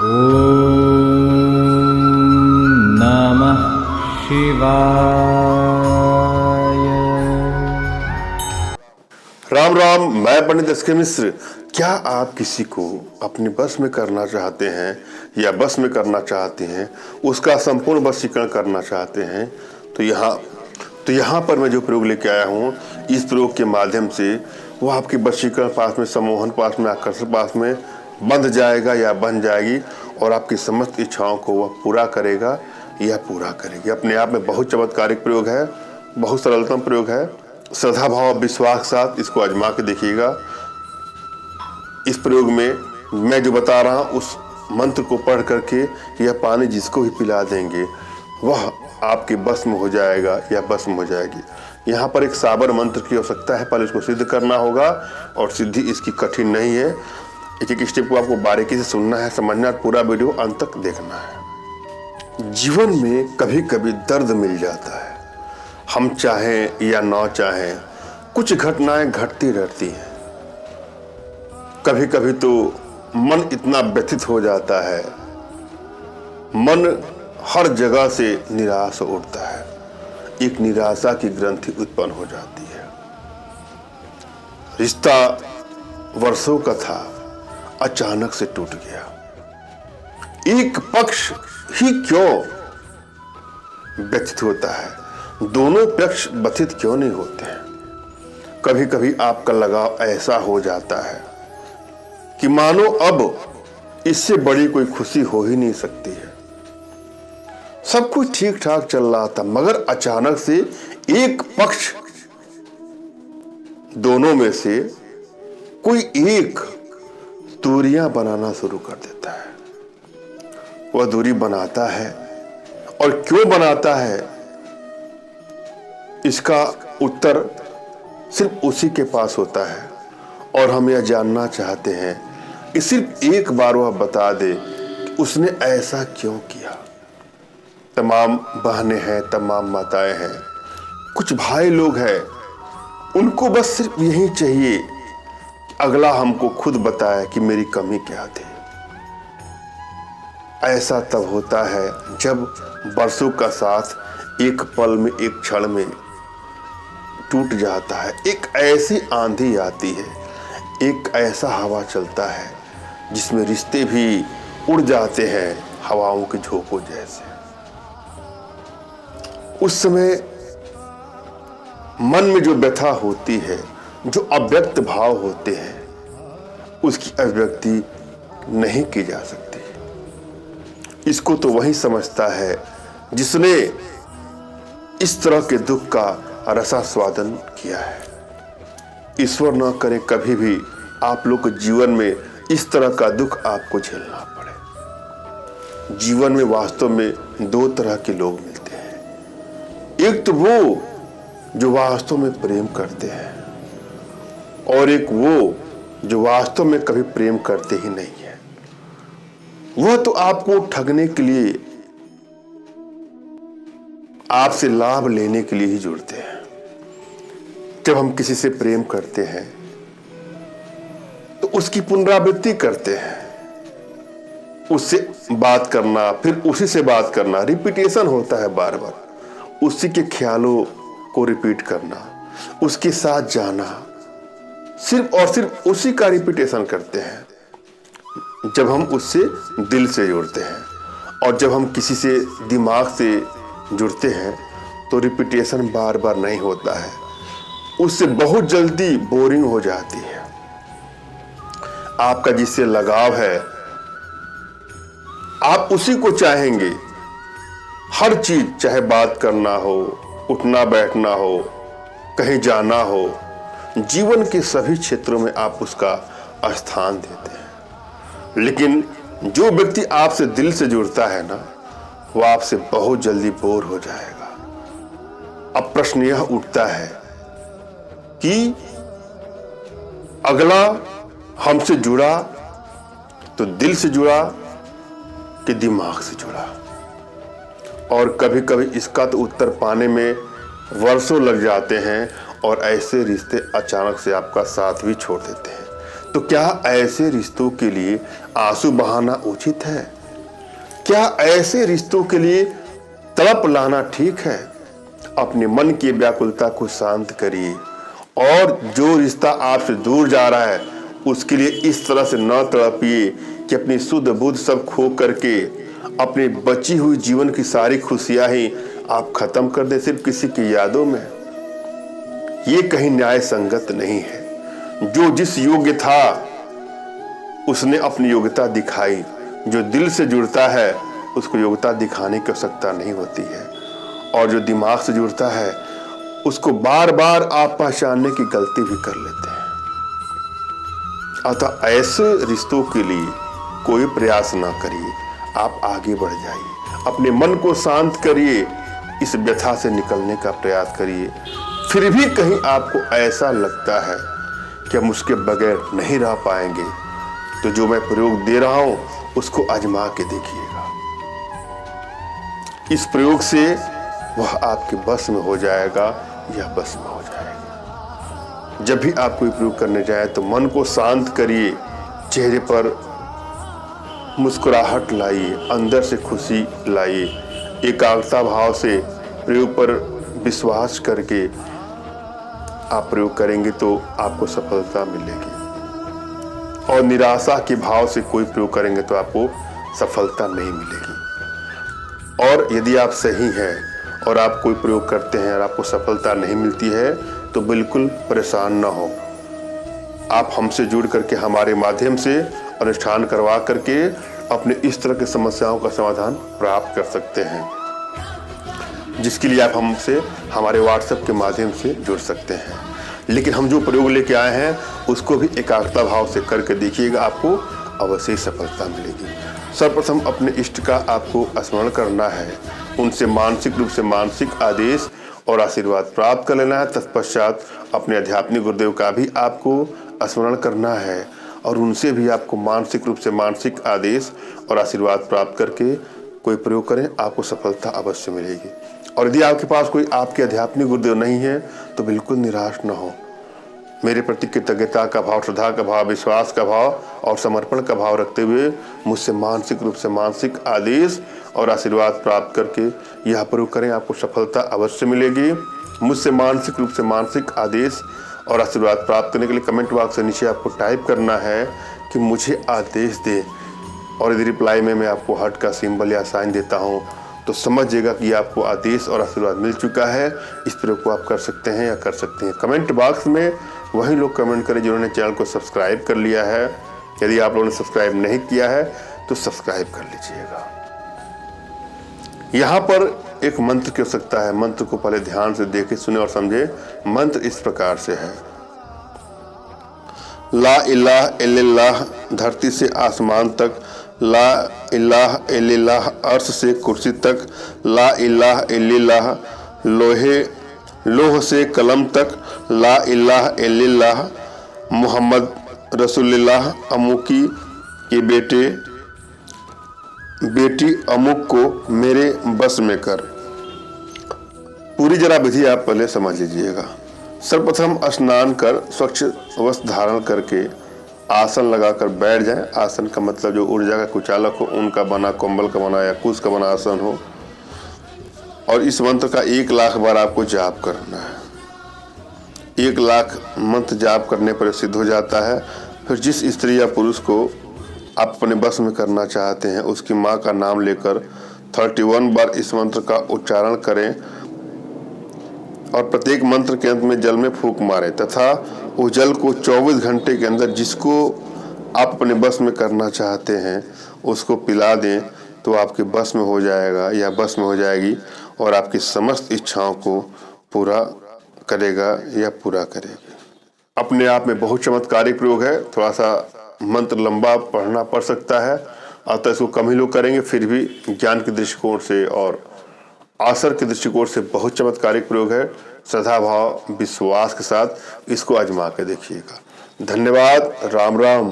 ओम नमः शिवाय। राम राम। मैं पंडित एसके मिश्र। क्या आप किसी को अपने बस में करना चाहते हैं या बस में करना चाहते हैं, उसका संपूर्ण वशीकरण करना चाहते हैं, तो यहाँ पर मैं जो प्रयोग लेके आया हूँ, इस प्रयोग के माध्यम से वो आपके वशीकरण पास में, सम्मोहन पास में, आकर्षण पास में बंध जाएगा या बन जाएगी और आपकी समस्त इच्छाओं को वह पूरा करेगा या पूरा करेगी। अपने आप में बहुत चमत्कारिक प्रयोग है, बहुत सरलतम प्रयोग है। श्रद्धा भाव विश्वास के साथ इसको आजमा के देखिएगा। इस प्रयोग में मैं जो बता रहा हूँ उस मंत्र को पढ़ करके यह पानी जिसको भी पिला देंगे वह आपके बस में हो जाएगा या बस में हो जाएगी। यहाँ पर एक साबर मंत्र की आवश्यकता है, पहले इसको सिद्ध करना होगा और सिद्धि इसकी कठिन नहीं है। एक एक स्टेप को आपको बारीकी से सुनना है, समझना है, पूरा वीडियो अंत तक देखना है। जीवन में कभी कभी दर्द मिल जाता है, हम चाहें या ना चाहें कुछ घटनाएं घटती रहती हैं। कभी कभी तो मन इतना व्यथित हो जाता है, मन हर जगह से निराश उठता है, एक निराशा की ग्रंथि उत्पन्न हो जाती है। रिश्ता वर्षों का था, अचानक से टूट गया। एक पक्ष ही क्यों व्यथित होता है, दोनों पक्ष व्यथित क्यों नहीं होते हैं। कभी कभी आपका लगाव ऐसा हो जाता है कि मानो अब इससे बड़ी कोई खुशी हो ही नहीं सकती है। सब कुछ ठीक ठाक चल रहा था, मगर अचानक से एक पक्ष, दोनों में से कोई एक दूरियां बनाना शुरू कर देता है। वह दूरी बनाता है और क्यों बनाता है, इसका उत्तर सिर्फ उसी के पास होता है और हम यह जानना चाहते हैं कि सिर्फ एक बार वह बता दे कि उसने ऐसा क्यों किया। तमाम बहनें हैं, तमाम माताएं हैं, कुछ भाई लोग हैं, उनको बस सिर्फ यही चाहिए कि अगला हमको खुद बताए कि मेरी कमी क्या थी। ऐसा तब होता है जब बरसों का साथ एक पल में, एक क्षण में टूट जाता है। एक ऐसी आंधी आती है, एक ऐसा हवा चलता है जिसमें रिश्ते भी उड़ जाते हैं हवाओं के झोंकों जैसे। उस समय मन में जो व्यथा होती है, जो अव्यक्त भाव होते हैं, उसकी अभिव्यक्ति नहीं की जा सकती। इसको तो वही समझता है जिसने इस तरह के दुख का रसास्वादन किया है। ईश्वर न करे कभी भी आप लोग के जीवन में इस तरह का दुख आपको झेलना पड़े। जीवन में वास्तव में दो तरह के लोग मिलते हैं, एक तो वो जो वास्तव में प्रेम करते हैं और एक वो जो वास्तव में कभी प्रेम करते ही नहीं है। वह तो आपको ठगने के लिए, आपसे लाभ लेने के लिए ही जुड़ते हैं। जब हम किसी से प्रेम करते हैं तो उसकी पुनरावृत्ति करते हैं, उससे बात करना, फिर उसी से बात करना, रिपीटेशन होता है बार बार। उसी के ख्यालों को रिपीट करना, उसके साथ जाना, सिर्फ और सिर्फ उसी का रिपीटेशन करते हैं। जब हम उससे दिल से जुड़ते हैं और जब हम किसी से दिमाग से जुड़ते हैं तो रिपीटेशन बार बार नहीं होता है, उससे बहुत जल्दी बोरिंग हो जाती है। आपका जिससे लगाव है, आप उसी को चाहेंगे। हर चीज, चाहे बात करना हो, उठना बैठना हो, कहीं जाना हो, जीवन के सभी क्षेत्रों में आप उसका स्थान देते हैं। लेकिन जो व्यक्ति आपसे दिल से जुड़ता है ना, वो आपसे बहुत जल्दी बोर हो जाएगा। अब प्रश्न यह उठता है कि अगला हमसे जुड़ा तो दिल से जुड़ा कि दिमाग से जुड़ा। और कभी कभी इसका तो उत्तर पाने में वर्षों लग जाते हैं और ऐसे रिश्ते अचानक से आपका साथ भी छोड़ देते हैं। तो क्या ऐसे रिश्तों के लिए आंसू बहाना उचित है? क्या ऐसे रिश्तों के लिए तड़प लाना ठीक है? अपने मन की व्याकुलता को शांत करिए और जो रिश्ता आपसे दूर जा रहा है उसके लिए इस तरह से न तड़पिए कि अपनी शुद्ध बुद्ध सब खो करके अपनी बची हुई जीवन की सारी खुशियां ही आप खत्म कर दे सिर्फ किसी की यादों में। ये कहीं न्याय संगत नहीं है। जो जिस योग्य था उसने अपनी योग्यता दिखाई। जो दिल से जुड़ता है उसको योग्यता दिखाने की आवश्यकता नहीं होती है, और जो दिमाग से जुड़ता है उसको बार बार आप पहचानने की गलती भी कर लेते हैं। अतः ऐसे रिश्तों के लिए कोई प्रयास ना करिए, आप आगे बढ़ जाइए, अपने मन को शांत करिए, इस व्यथा से निकलने का प्रयास करिए। फिर भी कहीं आपको ऐसा लगता है कि हम उसके बगैर नहीं रह पाएंगे, तो जो मैं प्रयोग दे रहा हूं उसको आजमा के देखिएगा। इस प्रयोग से वह आपके बस में हो जाएगा या बस में हो जाएगा। जब भी आप कोई प्रयोग करने जाए तो मन को शांत करिए, चेहरे पर मुस्कुराहट लाइए, अंदर से खुशी लाइए, एकाग्रता भाव से प्रयोग पर विश्वास करके आप प्रयोग करेंगे तो आपको सफलता मिलेगी। और निराशा के भाव से कोई प्रयोग करेंगे तो आपको सफलता नहीं मिलेगी। और यदि आप सही हैं और आप कोई प्रयोग करते हैं और आपको सफलता नहीं मिलती है तो बिल्कुल परेशान ना हो। आप हमसे जुड़ करके हमारे माध्यम से अनुष्ठान करवा करके अपने इस तरह की समस्याओं का समाधान प्राप्त कर सकते हैं, जिसके लिए आप हमसे हमारे WhatsApp के माध्यम से जुड़ सकते हैं। लेकिन हम जो प्रयोग लेके आए हैं उसको भी एकाग्रता भाव से करके देखिएगा, आपको अवश्य ही सफलता मिलेगी। सर्वप्रथम अपने इष्ट का आपको स्मरण करना है, उनसे मानसिक रूप से मानसिक आदेश और आशीर्वाद प्राप्त कर लेना है। तत्पश्चात अपने आध्यात्मिक गुरुदेव का भी आपको स्मरण करना है और उनसे भी आपको मानसिक रूप से मानसिक आदेश और आशीर्वाद प्राप्त करके कोई प्रयोग करें, आपको सफलता अवश्य मिलेगी। और यदि आपके पास कोई आपके आध्यात्मिक गुरुदेव नहीं है तो बिल्कुल निराश न हो। मेरे प्रति कृतज्ञता का भाव, श्रद्धा का भाव, विश्वास का भाव और समर्पण का भाव रखते हुए मुझसे मानसिक रूप से मानसिक आदेश और आशीर्वाद प्राप्त करके यह प्रयोग करें, आपको सफलता अवश्य मिलेगी। मुझसे मानसिक रूप से मानसिक आदेश और आशीर्वाद प्राप्त करने के लिए कमेंट बॉक्स से नीचे आपको टाइप करना है कि मुझे आदेश दे, और यदि रिप्लाई में मैं आपको हार्ट का सिंबल या साइन देता हूँ तो समझिएगा कि आपको आदेश और आशीर्वाद मिल चुका है। इस प्रयोग को आप कर सकते हैं या कर सकते हैं। कमेंट बॉक्स में वही लोग कमेंट करें जिन्होंने चैनल को सब्सक्राइब कर लिया है। यदि आप लोगों ने सब्सक्राइब नहीं किया है तो सब्सक्राइब कर लीजिएगा। यहाँ पर एक मंत्र की आवश्यकता है। मंत्र को पहले ध्यान से देखें, सुने और समझे। मंत्र इस प्रकार से है, ला इलाहा इल्लल्लाह धरती से आसमान तक, ला इलाहा इल्लल्लाह अर्श से कुर्सी तक, ला इलाहा इल्लल्लाह लोह से कलम तक, ला इलाहा इल्लल्लाह मोहम्मद रसूलुल्लाह अमुकी के बेटी अमुक को मेरे बस में कर। पूरी जरा विधि आप पहले समझ लीजिएगा। सर्वप्रथम स्नान कर स्वच्छ वस्त्र धारण करके आसन लगाकर बैठ जाएं। आसन का मतलब जो ऊर्जा का कुचालक हो, उनका बना, कंबल का बना या कुश का बना आसन हो। और इस मंत्र का 1 लाख बार आपको जाप करना है। 1 लाख मंत्र जाप करने पर सिद्ध हो जाता है। फिर जिस स्त्री या पुरुष को आप अपने बस में करना चाहते हैं उसकी माँ का नाम लेकर 31 बार इस मंत्र का उच्चारण करें और प्रत्येक मंत्र के अंत में जल में फूंक मारें तथा उस जल को 24 घंटे के अंदर जिसको आप अपने बस में करना चाहते हैं उसको पिला दें, तो आपके बस में हो जाएगा या बस में हो जाएगी और आपकी समस्त इच्छाओं को पूरा करेगा या पूरा करेगी। अपने आप में बहुत चमत्कारिक प्रयोग है। थोड़ा सा मंत्र लंबा पढ़ना पड़ सकता है, अतः इसको कम ही लोग करेंगे, फिर भी ज्ञान के दृष्टिकोण से और असर के दृष्टिकोण से बहुत चमत्कारिक प्रयोग है। श्रद्धा भाव विश्वास के साथ इसको आजमा के देखिएगा। धन्यवाद। राम राम।